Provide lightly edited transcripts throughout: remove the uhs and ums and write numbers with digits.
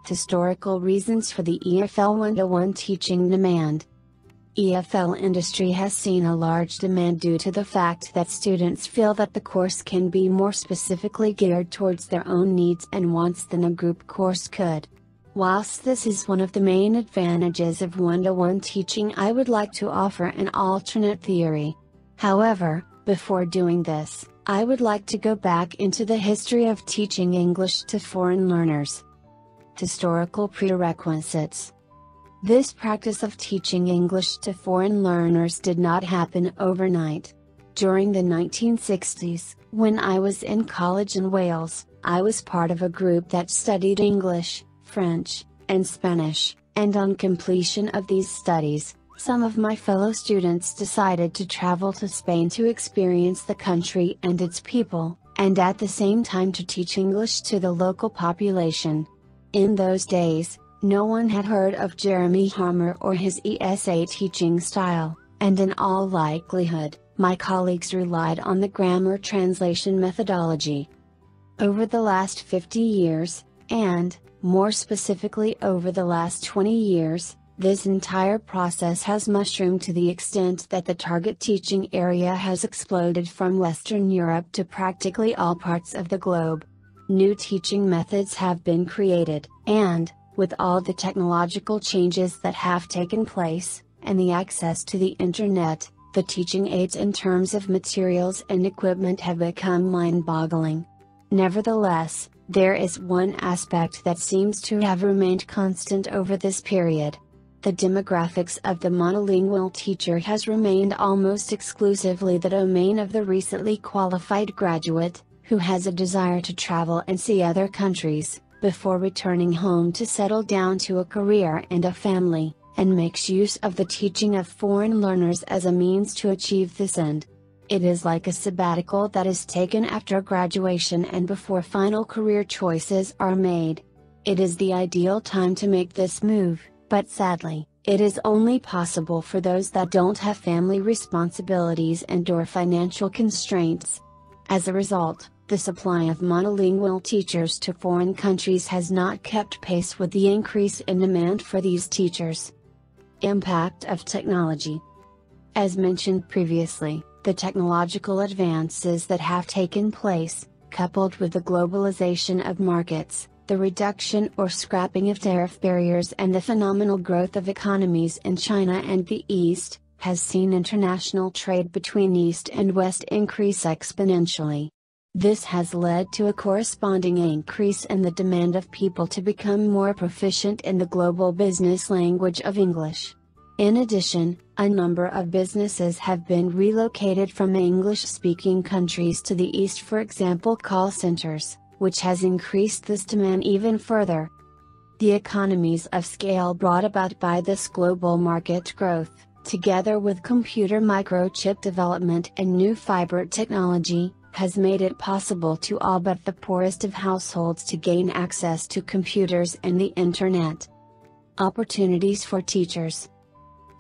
Historical reasons for the EFL 1-to-1 teaching demand. EFL industry has seen a large demand due to the fact that students feel that the course can be more specifically geared towards their own needs and wants than a group course could. Whilst this is one of the main advantages of 1-to-1 teaching, I would like to offer an alternate theory. However, before doing this, I would like to go back into the history of teaching English to foreign learners. Historical prerequisites. This practice of teaching English to foreign learners did not happen overnight. During the 1960s, when I was in college in Wales, I was part of a group that studied English, French, and Spanish, and on completion of these studies, some of my fellow students decided to travel to Spain to experience the country and its people, and at the same time to teach English to the local population. In those days, no one had heard of Jeremy Harmer or his ESA teaching style, and in all likelihood, my colleagues relied on the grammar translation methodology. Over the last 50 years, and, more specifically over the last 20 years, this entire process has mushroomed to the extent that the target teaching area has exploded from Western Europe to practically all parts of the globe. New teaching methods have been created, and, with all the technological changes that have taken place, and the access to the internet, the teaching aids in terms of materials and equipment have become mind-boggling. Nevertheless, there is one aspect that seems to have remained constant over this period. The demographics of the monolingual teacher has remained almost exclusively the domain of the recently qualified graduate, who has a desire to travel and see other countries, before returning home to settle down to a career and a family, and makes use of the teaching of foreign learners as a means to achieve this end. It is like a sabbatical that is taken after graduation and before final career choices are made. It is the ideal time to make this move, but sadly, it is only possible for those that don't have family responsibilities and/or financial constraints. As a result, the supply of monolingual teachers to foreign countries has not kept pace with the increase in demand for these teachers. Impact of technology. As mentioned previously, the technological advances that have taken place, coupled with the globalization of markets, the reduction or scrapping of tariff barriers and the phenomenal growth of economies in China and the East, has seen international trade between East and West increase exponentially. This has led to a corresponding increase in the demand of people to become more proficient in the global business language of English. In addition, a number of businesses have been relocated from English-speaking countries to the East, for example call centers, which has increased this demand even further. The economies of scale brought about by this global market growth, together with computer microchip development and new fiber technology, has made it possible to all but the poorest of households to gain access to computers and the internet. Opportunities for teachers.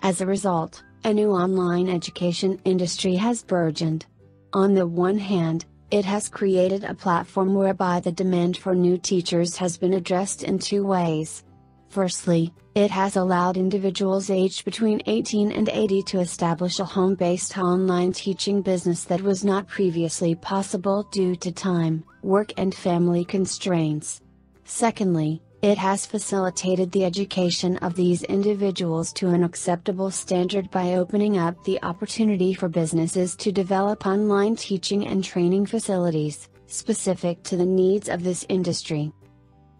As a result, a new online education industry has burgeoned. On the one hand, it has created a platform whereby the demand for new teachers has been addressed in two ways. Firstly, it has allowed individuals aged between 18 and 80 to establish a home-based online teaching business that was not previously possible due to time, work and family constraints. Secondly, it has facilitated the education of these individuals to an acceptable standard by opening up the opportunity for businesses to develop online teaching and training facilities, specific to the needs of this industry.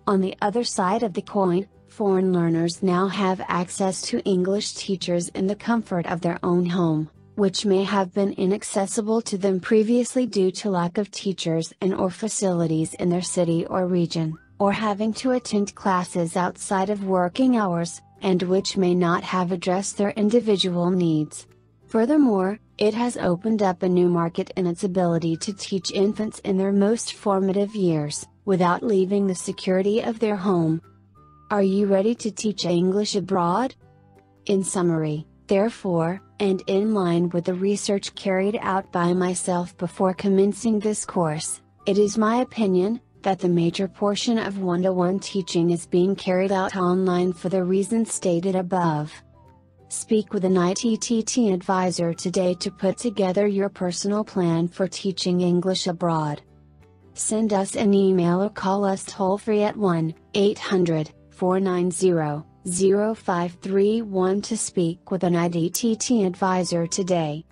On the other side of the coin, foreign learners now have access to English teachers in the comfort of their own home, which may have been inaccessible to them previously due to lack of teachers and/or facilities in their city or region, or having to attend classes outside of working hours, and which may not have addressed their individual needs. Furthermore, it has opened up a new market in its ability to teach infants in their most formative years, without leaving the security of their home. Are you ready to teach English abroad? In summary, therefore, and in line with the research carried out by myself before commencing this course, it is my opinion that the major portion of one-to-one teaching is being carried out online for the reasons stated above. Speak with an ITTT advisor today to put together your personal plan for teaching English abroad. Send us an email or call us toll-free at 1-800-490-0531 to speak with an ITTT advisor today.